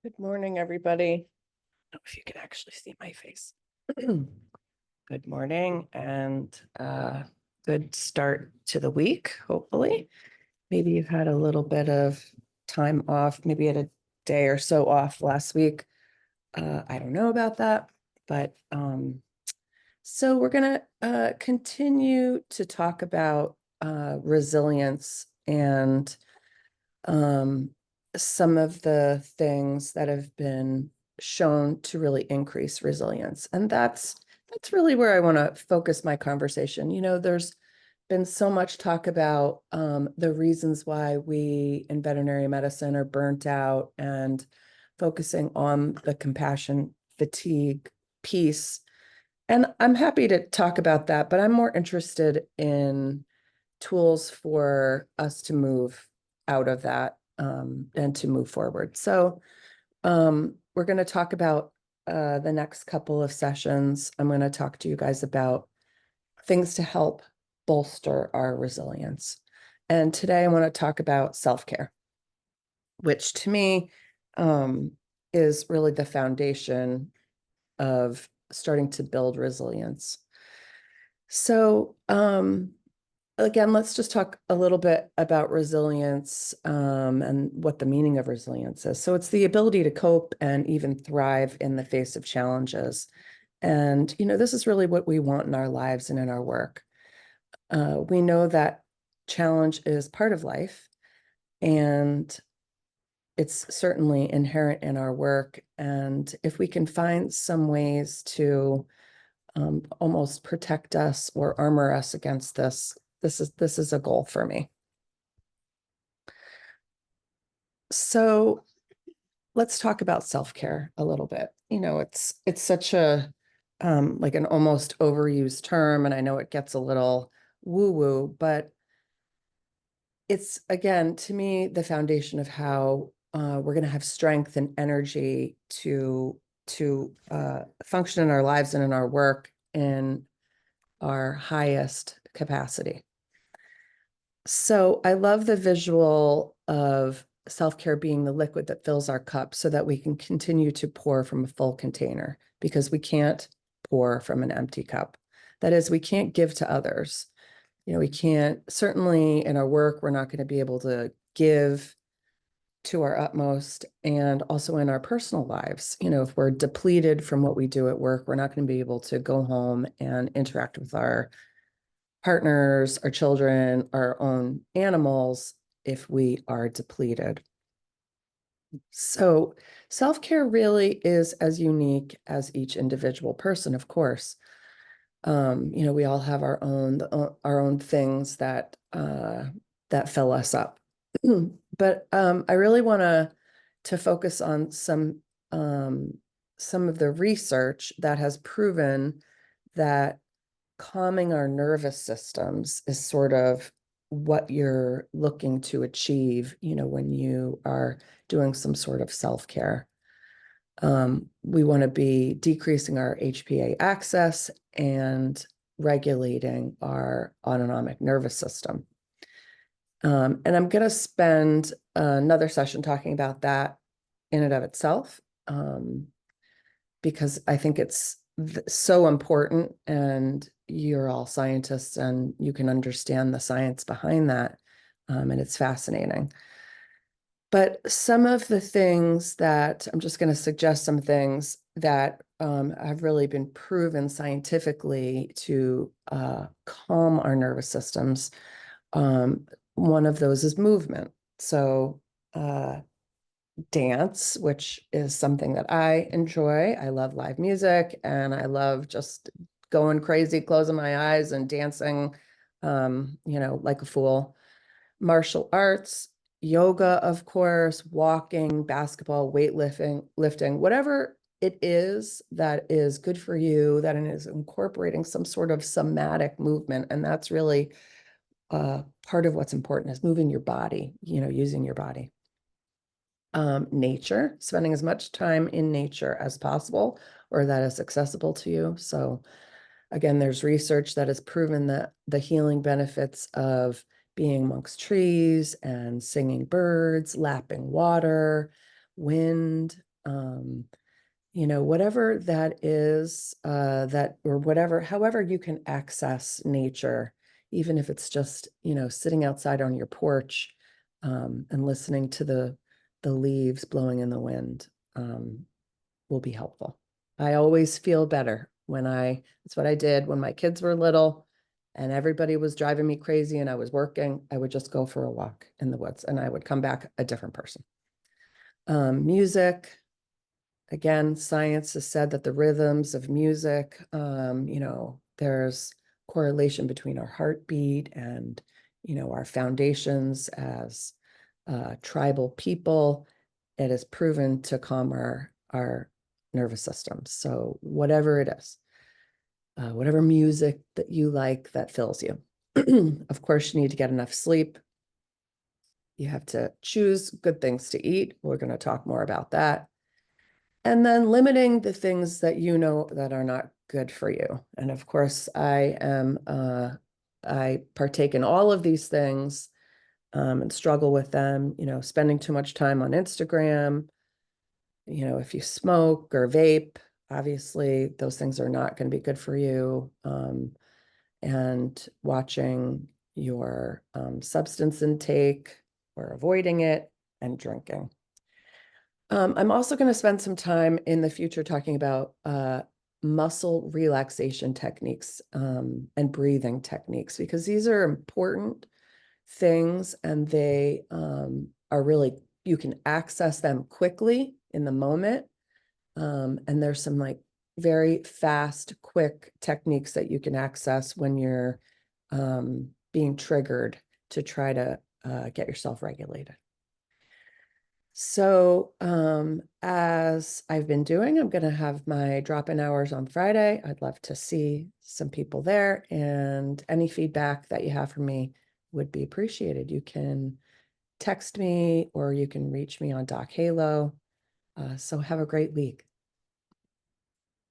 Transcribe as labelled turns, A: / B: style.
A: Good morning, everybody. I don't know if you can actually see my face. Good morning and good start to the week, hopefully. Maybe you've had a little bit of time off, maybe you had a day or so off last week. I don't know about that, but so we're gonna continue to talk about resilience and um, some of the things that have been shown to really increase resilience. And that's really where I want to focus my conversation. There's been so much talk about the reasons why we in veterinary medicine are burnt out and focusing on the compassion fatigue piece. And I'm happy to talk about that, but I'm more interested in tools for us to move out of that and to move forward. So we're going to talk about the next couple of sessions. I'm going to talk to you guys about things to help bolster our resilience. And today I want to talk about self-care, which to me is really the foundation of starting to build resilience. So again, let's just talk a little bit about resilience and what the meaning of resilience is. So it's the ability to cope and even thrive in the face of challenges. And, this is really what we want in our lives and in our work. We know that challenge is part of life, and it's certainly inherent in our work. And if we can find some ways to almost protect us or armor us against this is a goal for me. So let's talk about self-care a little bit. It's such a like an almost overused term, and I know it gets a little woo-woo, but it's, again, to me, the foundation of how we're going to have strength and energy to function in our lives and in our work in our highest capacity. So I love the visual of self-care being the liquid that fills our cup so that we can continue to pour from a full container, because we can't pour from an empty cup. That is, we can't give to others. We can't, certainly in our work, we're not going to be able to give to our utmost, and also in our personal lives. If we're depleted from what we do at work, we're not going to be able to go home and interact with our partners, our children, our own animals if we are depleted. So self-care really is as unique as each individual person, of course. We all have our own things that fill us up. But I really want to focus on some of the research that has proven that calming our nervous systems is sort of what you're looking to achieve, when you are doing some sort of self-care. We want to be decreasing our HPA axis and regulating our autonomic nervous system. And I'm going to spend another session talking about that in and of itself, because I think it's so important, and you're all scientists and you can understand the science behind that, and it's fascinating. But some of the things that I'm just going to suggest, some things that have really been proven scientifically to calm our nervous systems. One of those is movement. So dance, which is something that I enjoy. I love live music, and I love just going crazy, closing my eyes and dancing, like a fool. Martial arts, yoga, of course, walking, basketball, lifting, whatever it is that is good for you, that is incorporating some sort of somatic movement. And that's really part of what's important, is moving your body, using your body. Nature, spending as much time in nature as possible, or that is accessible to you. So again, there's research that has proven that the healing benefits of being amongst trees and singing birds, lapping water, wind, Whatever that is, or whatever, however you can access nature, even if it's just, sitting outside on your porch, and listening to the leaves blowing in the wind, will be helpful. I always feel better that's what I did when my kids were little and everybody was driving me crazy and I was working. I would just go for a walk in the woods and I would come back a different person. Music, again, science has said that the rhythms of music, there's correlation between our heartbeat and, our foundations as tribal people. It is proven to calm our nervous system. So whatever it is, whatever music that you like that fills you. Of course, you need to get enough sleep. You have to choose good things to eat. We're going to talk more about that. And then limiting the things that you know that are not good for you. And of course, I partake in all of these things, and struggle with them, spending too much time on Instagram. If you smoke or vape, obviously those things are not going to be good for you. And watching your substance intake or avoiding it, and drinking. I'm also going to spend some time in the future talking about muscle relaxation techniques, and breathing techniques, because these are important things and they are really, you can access them quickly in the moment. And there's some like very fast, quick techniques that you can access when you're being triggered to try to get yourself regulated. So as I've been doing, I'm going to have my drop-in hours on Friday. I'd love to see some people there, and any feedback that you have for me would be appreciated. You can text me or you can reach me on Doc Halo. So have a great week.